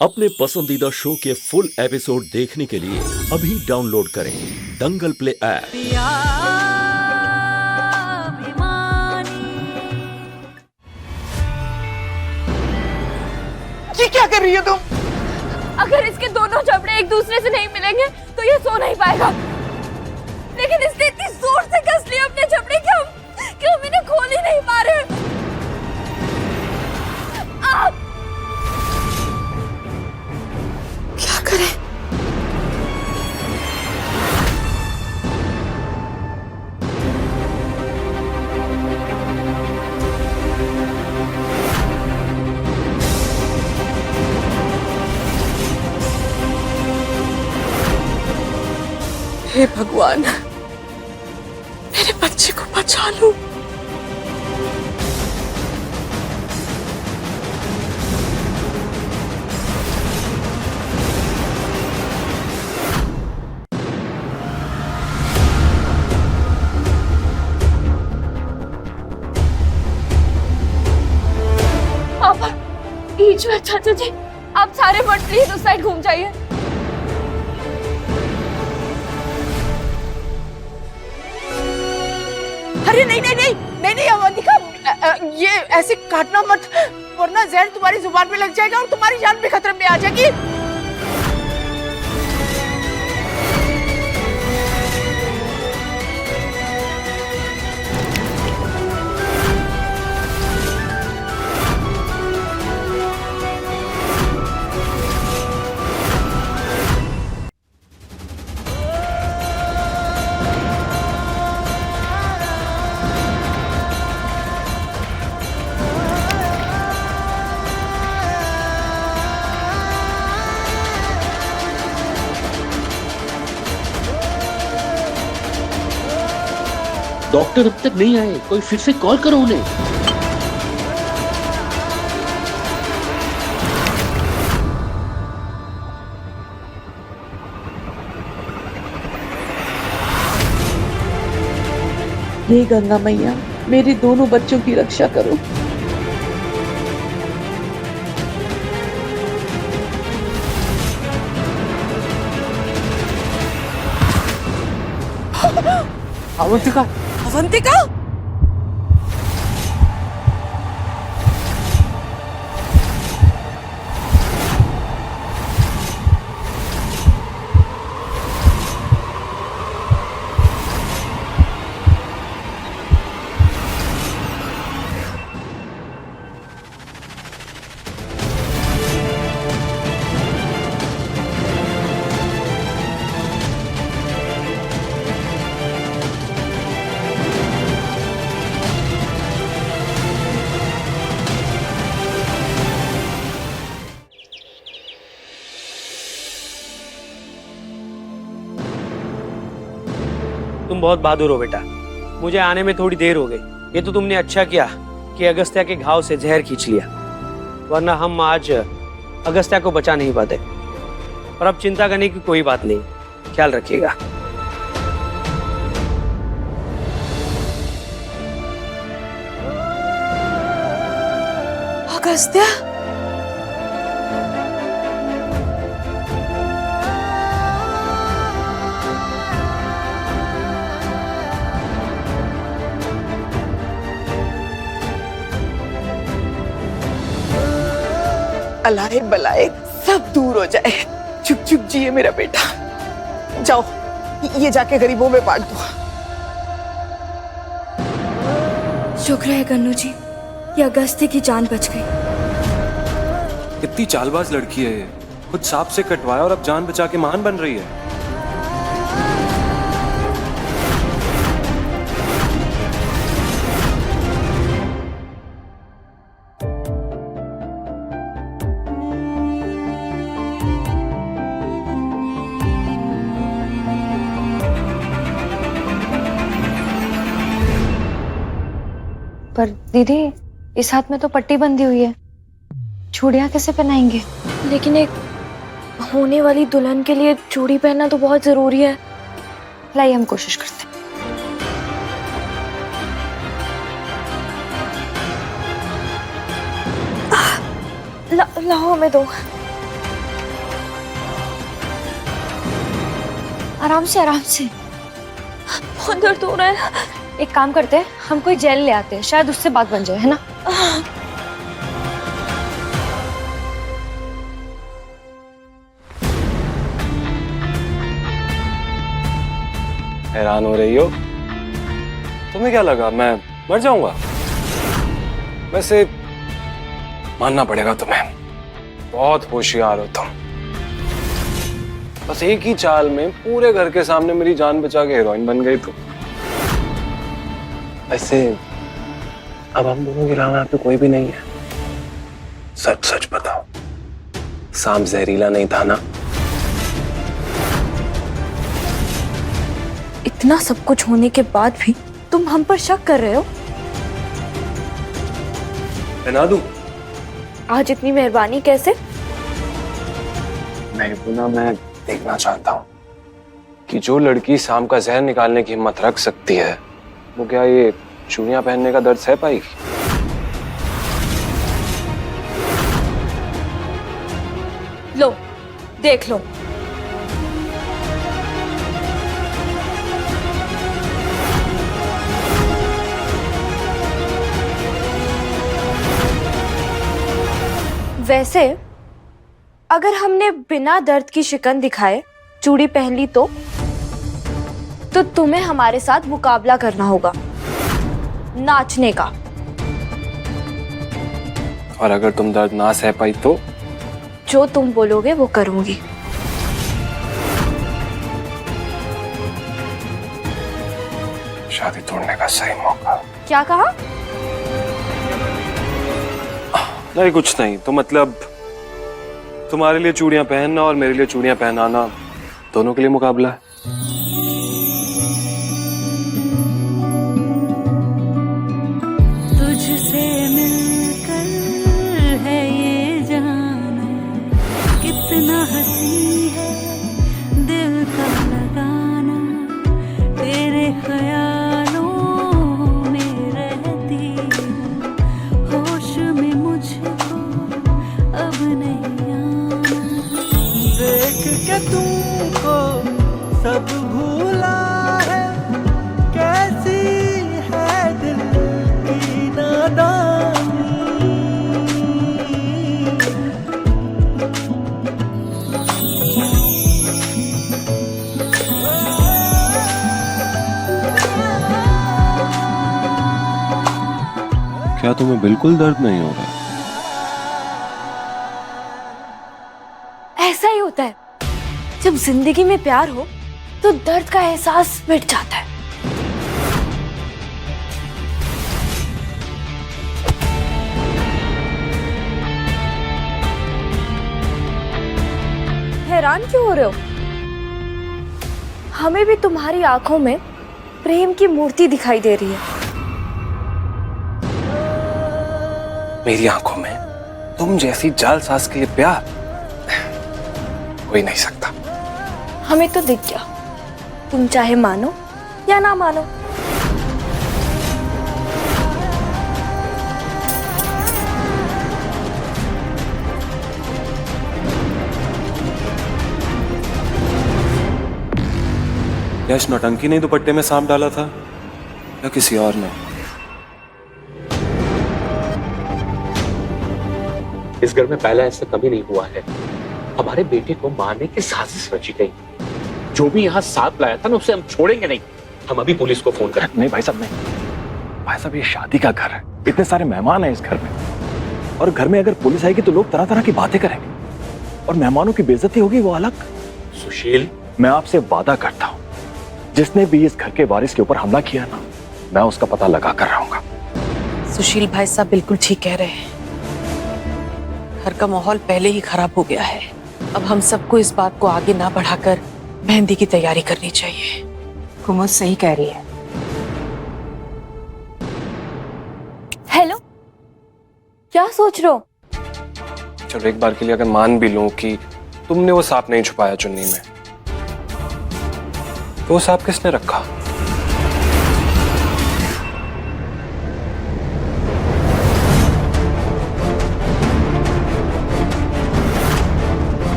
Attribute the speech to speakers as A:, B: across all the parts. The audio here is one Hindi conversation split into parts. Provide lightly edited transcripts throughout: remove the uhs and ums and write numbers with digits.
A: अपने पसंदीदा शो के फुल एपिसोड देखने के लिए अभी डाउनलोड करें दंगल प्ले ऐप।
B: ये क्या कर रही हो तुम?
C: अगर इसके दोनों जबड़े एक दूसरे से नहीं मिलेंगे तो ये सो नहीं पाएगा। लेकिन इसने इतनी जोर से कस लिया अपने जबड़े कि हम इन्हें खोल ही नहीं पा रहे। आप
B: क्या करें? हे भगवान, मेरे बच्चे को बचा लो।
C: पापा, ईश्वर चाचा जी, आप सारे वर्ड प्लीज उस साइड घूम जाइए।
B: अरे नहीं नहीं नहीं नहीं नहीं अवंतिका, ये ऐसे काटना मत, वरना जहर तुम्हारी जुबान पे लग जाएगा और तुम्हारी जान भी खतरे में आ जाएगी।
D: डॉक्टर अब तक नहीं आए, कोई फिर से कॉल करो उन्हें।
B: हे गंगा मैया, मेरे दोनों बच्चों की रक्षा करो। अवंतिका, अवंतिका!
E: तुम बहुत बहादुर हो बेटा, मुझे आने में थोड़ी देर हो गई। ये तो तुमने अच्छा किया कि अगस्त्या के घाव से जहर खींच लिया, वरना हम आज अगस्त्या को बचा नहीं पाते। और अब चिंता करने की कोई बात नहीं, ख्याल रखिएगा।
B: अगस्त्या, अलाए बलाए सब दूर हो जाए। चुप चुप जिए मेरा बेटा। जाओ, ये जाके गरीबों में बांट दो।
C: शुक्र है गन्नू जी, ये अगस्त्य की जान बच गई।
F: कितनी चालबाज लड़की है ये, खुद सांप से कटवाया और अब जान बचा के महान बन रही है।
G: पर दीदी, इस हाथ में तो पट्टी बंधी हुई है, चूड़ियां कैसे पहनाएंगे?
C: लेकिन एक होने वाली दुल्हन के लिए चूड़ी पहनना तो बहुत जरूरी है।
G: लाइए हम कोशिश करते हैं।
C: लाओ हमें दो।
G: आराम से आराम से।
C: बहुत दर्द हो रहा है।
G: एक काम करते हैं, हम कोई जेल ले आते हैं, शायद उससे बात बन जाए, है ना?
F: हैरान हो रही हो? तुम्हें क्या लगा मैं मर जाऊंगा? वैसे मानना पड़ेगा तुम्हें, बहुत होशियार हो तुम। बस एक ही चाल में पूरे घर के सामने मेरी जान बचा के हीरोइन बन गई तुम। वैसे अब हम दोनों के अलावा यहाँ पे कोई भी नहीं है। सच सच बताओ, सांप जहरीला नहीं था ना?
C: इतना सब कुछ होने के बाद भी तुम हम पर शक कर रहे हो?
F: बना दूं?
C: आज इतनी मेहरबानी कैसे?
F: नहीं पुनः मैं देखना चाहता हूँ कि जो लड़की सांप का जहर निकालने की हिम्मत रख सकती है, वो क्या ये चूड़ियां पहनने का दर्द सह पाएगी?
C: लो, देख लो। वैसे अगर हमने बिना दर्द की शिकन दिखाए चूड़ी पहन ली तो तुम्हें हमारे साथ मुकाबला करना होगा, नाचने का।
F: और अगर तुम दर्द ना सह पाई तो?
C: जो तुम बोलोगे वो करूंगी।
F: शादी तोड़ने का सही मौका।
C: क्या कहा?
F: नहीं कुछ नहीं, तो मतलब तुम्हारे लिए चूड़ियां पहनना और मेरे लिए चूड़ियां पहनाना, दोनों के लिए मुकाबला है।
H: तुझसे मिलकर है ये जाना, कितना हंसी है दिल का लगाना, तेरे ख्यालों में रहती हूँ, होश में मुझको अब नहीं आना।
I: देख के तुमको सब भूला है, कैसी है दिल की नादानी।
F: क्या तुम्हें बिल्कुल दर्द नहीं हो रहा?
C: ऐसा ही होता है, जब जिंदगी में प्यार हो तो दर्द का एहसास मिट जाता है। हैरान क्यों हो रहे हो? हमें भी तुम्हारी आंखों में प्रेम की मूर्ति दिखाई दे रही है।
F: मेरी आंखों में तुम जैसी जालसाज के लिए प्यार हो ही नहीं सकता।
C: हमें तो दिख गया, तुम चाहे मानो या ना मानो।
F: क्या इस नौटंकी ने दुपट्टे में सांप डाला था या किसी और ने?
D: इस घर में पहला ऐसा कभी नहीं हुआ है। हमारे बेटे को मारने की साजिश रची गई। जो भी यहाँ सांप लाया था ना, उसे हम छोड़ेंगे नहीं। हम अभी पुलिस को फोन करें।
J: नहीं भाई साहब, नहीं भाई साहब, ये शादी का घर है, इतने सारे मेहमान हैं इस घर में, और घर में अगर पुलिस आएगी तो लोग तरह तरह की बातें करेंगे और मेहमानों की बेइज्जती होगी, वो अलग।
D: सुशील,
J: मैं आपसे वादा करता हूँ, जिसने भी इस घर के वारिस के ऊपर हमला किया ना, मैं उसका पता लगा कर रहूंगा।
B: सुशील भाई साहब बिल्कुल ठीक कह रहे हैं। घर का माहौल पहले ही खराब हो गया है। अब हम सबको इस बात को आगे ना बढ़ाकर मेहंदी की तैयारी करनी चाहिए।
K: कुमुद सही कह रही है।
C: हेलो, क्या सोच रहे हो?
F: चलो एक बार के लिए अगर मान भी लूं कि तुमने वो सांप नहीं छुपाया चुन्नी में, तो वो सांप किसने रखा?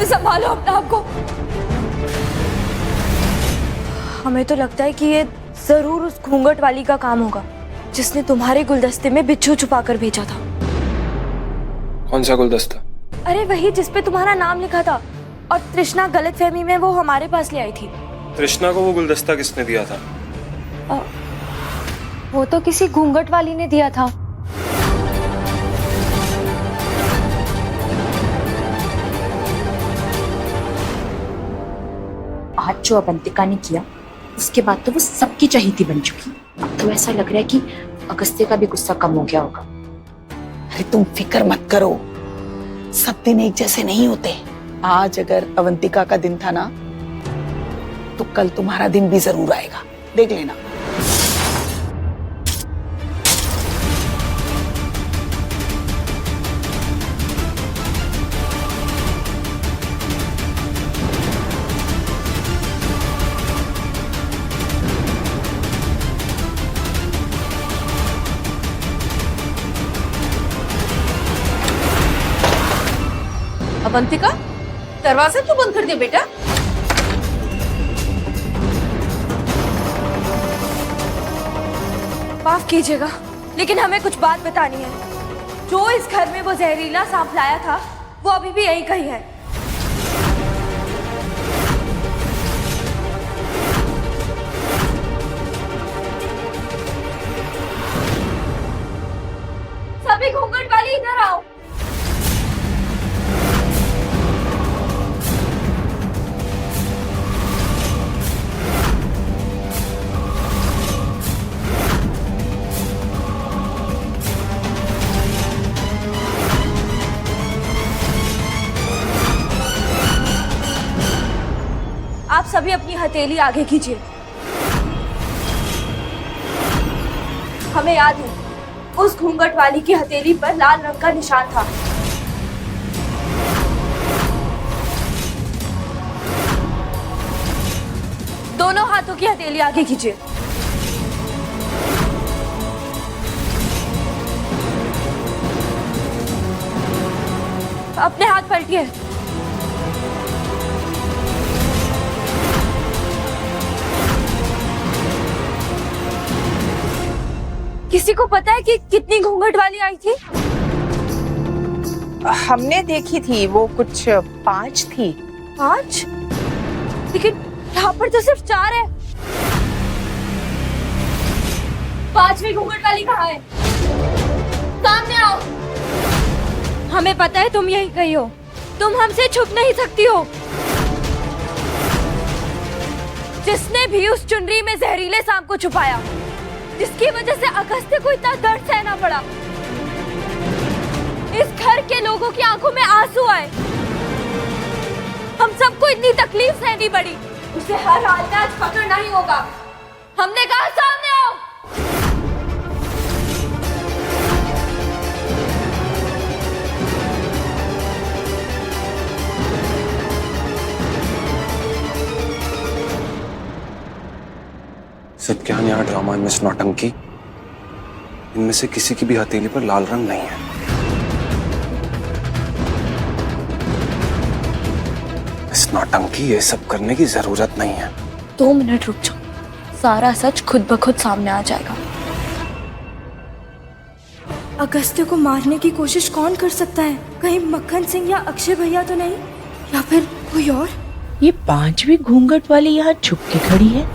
C: संभालो अपने आप को। हमें तो लगता है कि ये जरूर उस घूंघट वाली का काम होगा जिसने तुम्हारे गुलदस्ते में बिच्छू छुपा कर भेजा था।
F: कौन सा गुलदस्ता?
C: अरे वही जिस पे तुम्हारा नाम लिखा था और तृष्णा गलतफहमी में वो हमारे पास ले आई थी।
F: तृष्णा को वो गुलदस्ता किसने दिया था?
G: वो तो किसी घूंघट वाली ने दिया था।
L: आज जो अवंतिका ने किया उसके बाद तो वो सबकी चहेती बन चुकी। अब तो ऐसा लग रहा है कि अगस्त्य का भी गुस्सा कम हो गया होगा।
K: अरे तुम फिक्र मत करो, सब दिन एक जैसे नहीं होते। आज अगर अवंतिका का दिन था ना, तो कल तुम्हारा दिन भी जरूर आएगा, देख लेना।
B: अवंतिका, दरवाजा क्यों बंद कर दिया बेटा?
C: माफ कीजिएगा, लेकिन हमें कुछ बात बतानी है। जो इस घर में वो जहरीला सांप लाया था, वो अभी भी यहीं कहीं है। सभी घूंघट वाली इधर आओ। आप सभी अपनी हथेली आगे कीजिए। हमें याद है, उस घूंघट वाली की हथेली पर लाल रंग का निशान था। दोनों हाथों की हथेली आगे कीजिए। अपने हाथ पलटिए। किसी को पता है कि कितनी घूंघट वाली आई थी?
K: हमने देखी थी, वो कुछ 5 थी।
C: 5? लेकिन यहाँ पर तो सिर्फ 4 है। 5वीं घूंघट वाली कहाँ है? सामने आओ। हमें पता है तुम यहीं कहीं हो, तुम हमसे छुप नहीं सकती हो। जिसने भी उस चुनरी में जहरीले सांप को छुपाया, जिसकी वजह से अगस्त्य को इतना दर्द सहना पड़ा, इस घर के लोगों की आंखों में आंसू आए, हम सबको इतनी तकलीफ सहनी पड़ी, उसे हर हाल में आज पकड़ना ही होगा। हमने कहा सामने आओ।
F: सत्यान, यहाँ ड्रामा मिस नौटंकी, इनमें से किसी की भी हथेली पर लाल रंग नहीं है। इस नौटंकी ये सब करने की जरूरत नहीं है।
C: 2 मिनट रुक जाओ, सारा सच खुद ब खुद सामने आ जाएगा। अगस्त्य को मारने की कोशिश कौन कर सकता है? कहीं मक्खन सिंह या अक्षय भैया तो नहीं, या फिर कोई और?
K: ये 5वीं घूंघट वाली यहाँ छुप के खड़ी है।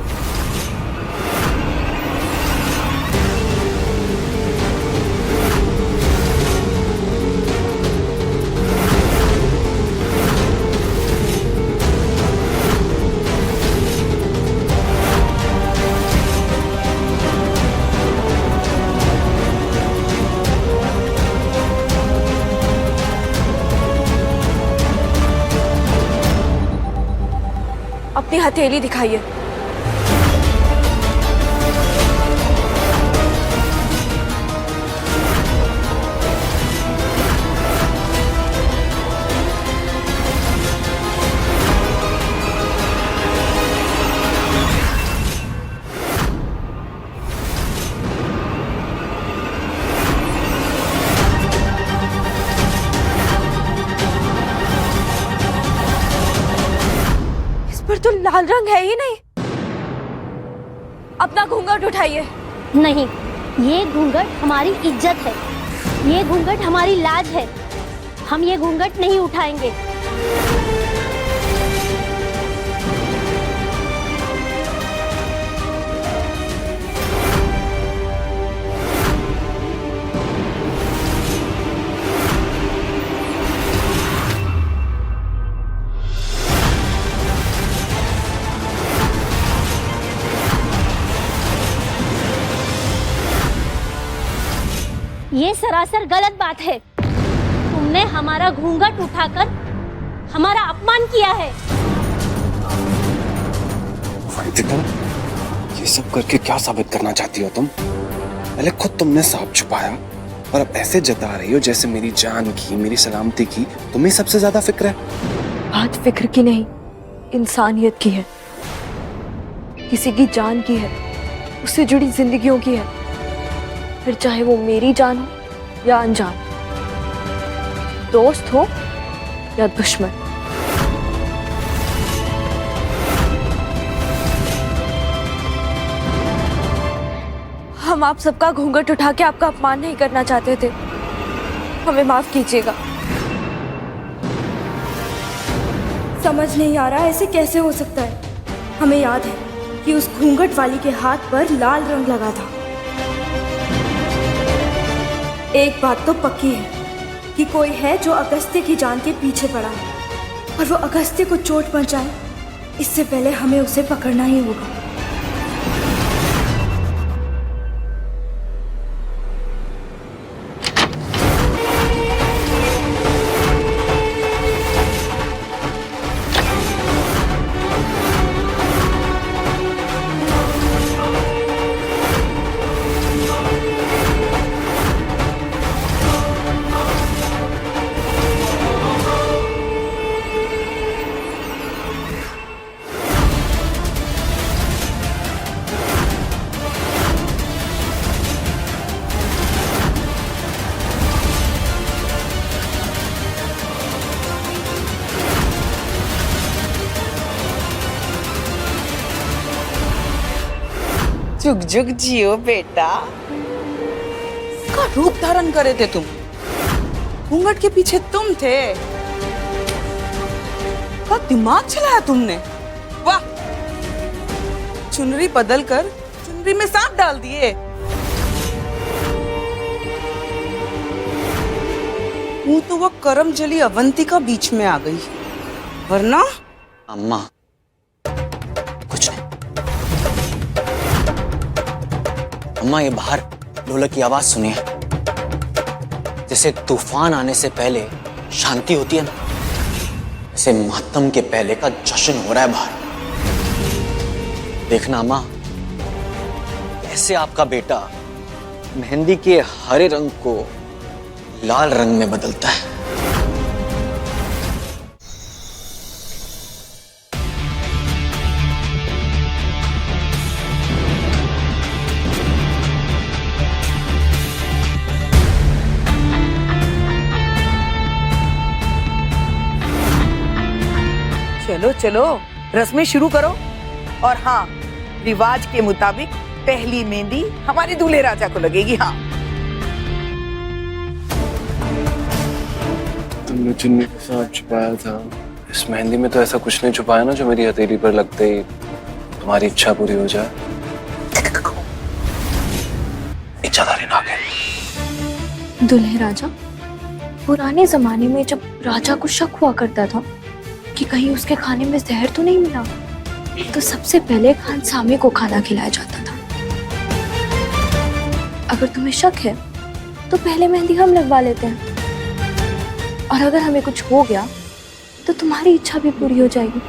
C: अपनी हथेली दिखाइए। पर तो लाल रंग है ही नहीं। अपना घूंघट उठाइए।
M: नहीं, ये घूंघट हमारी इज्जत है, ये घूंघट हमारी लाज है। हम ये घूंघट नहीं उठाएंगे। ये सरासर गलत बात है। तुमने हमारा घूंघट उठाकर हमारा अपमान किया है।
F: अवंतिका, ये सब करके क्या साबित करना चाहती हो तुम? पहले खुद तुमने सांप छुपाया और अब ऐसे जता रही हो जैसे मेरी जान की, मेरी सलामती की तुम्हें सबसे ज्यादा फिक्र है।
C: बात फिक्र की नहीं, इंसानियत की है, किसी की जान की है, उससे जुड़ी जिंदगियों की है, फिर चाहे वो मेरी जान हो या अनजान, दोस्त हो या दुश्मन। हम आप सबका घूंघट उठा के आपका अपमान नहीं करना चाहते थे, हमें माफ कीजिएगा।
N: समझ नहीं आ रहा ऐसे कैसे हो सकता है। हमें याद है कि उस घूंघट वाली के हाथ पर लाल रंग लगा था। एक बात तो पक्की है कि कोई है जो अगस्त्य की जान के पीछे पड़ा है, और वो अगस्त्य को चोट पहुंचाए इससे पहले हमें उसे पकड़ना ही होगा।
K: जुग जुग जियो बेटा। इसका रूप धारण करे थे तुम, घूंघट के पीछे तुम थे। क्या दिमाग चलाया तुमने? वाह, चुनरी बदल कर चुनरी में सांप डाल दिए। वो तो वो करमजली अवंतिका बीच में आ गई, वरना
O: अम्मा कुछ नहीं। अम्मा, ये बाहर ढोलक की आवाज सुनिए, जैसे तूफान आने से पहले शांति होती है ना, जैसे मातम के पहले का जश्न हो रहा है बाहर। देखना अम्मा, कैसे आपका बेटा मेहंदी के हरे रंग को लाल रंग में बदलता है।
K: चलो चलो, रस्में शुरू करो। और हाँ, रिवाज के मुताबिक पहली मेहंदी हमारे दूल्हे राजा को लगेगी। हाँ,
F: तुमने चुन्नी के साथ छुपाया था, इस मेहंदी में तो ऐसा कुछ नहीं छुपाया ना जो मेरी हथेली पर लगते ही तुम्हारी इच्छा पूरी हो जाए। इच्छाधारी नागिन।
C: दूल्हे राजा, पुराने जमाने में जब राजा को शक हुआ करता था कि कहीं उसके खाने में जहर तो नहीं मिला, तो सबसे पहले खानसामे को खाना खिलाया जाता था। अगर तुम्हें शक है तो पहले मेहंदी हम लगवा लेते हैं, और अगर हमें कुछ हो गया तो तुम्हारी इच्छा भी पूरी हो जाएगी।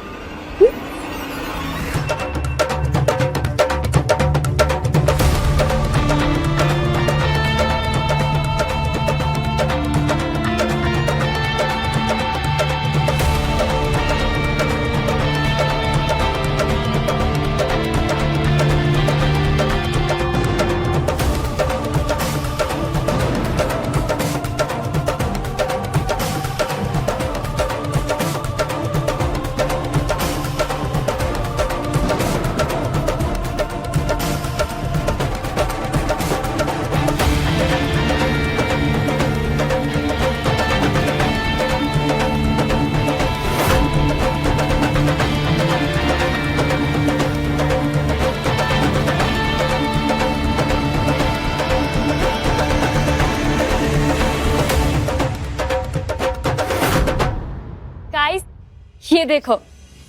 C: ये देखो,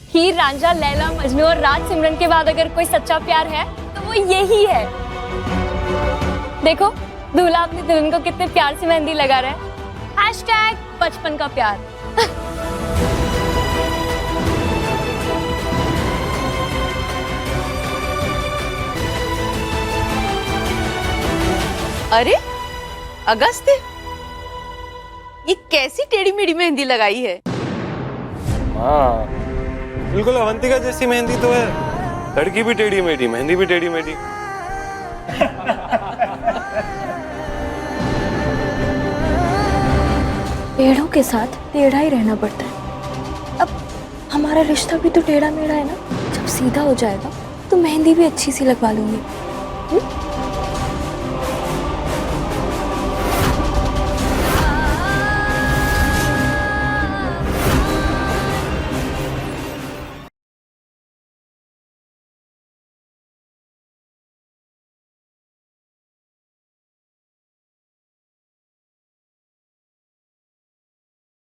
C: हीर रांझा, लैला मजनू और राज सिमरन के बाद अगर कोई सच्चा प्यार है तो वो यही है। देखो दूल्हा अपनी दुल्हन को कितने प्यार से मेहंदी लगा रहा है। #बचपन का प्यार।
B: अरे अगस्त्य, ये कैसी टेढ़ी मेढ़ी मेहंदी लगाई है?
F: हाँ, बिल्कुल अवंतिका जैसी मेहंदी तो है। लड़की भी टेढ़ी मेढ़ी, मेहंदी भी टेढ़ी मेढ़ी।
N: टेढ़ों के साथ टेढ़ा ही रहना पड़ता है। अब हमारा रिश्ता भी तो टेढ़ा मेढ़ा है ना। जब सीधा हो जाएगा तो मेहंदी भी अच्छी सी लगवा लूंगी।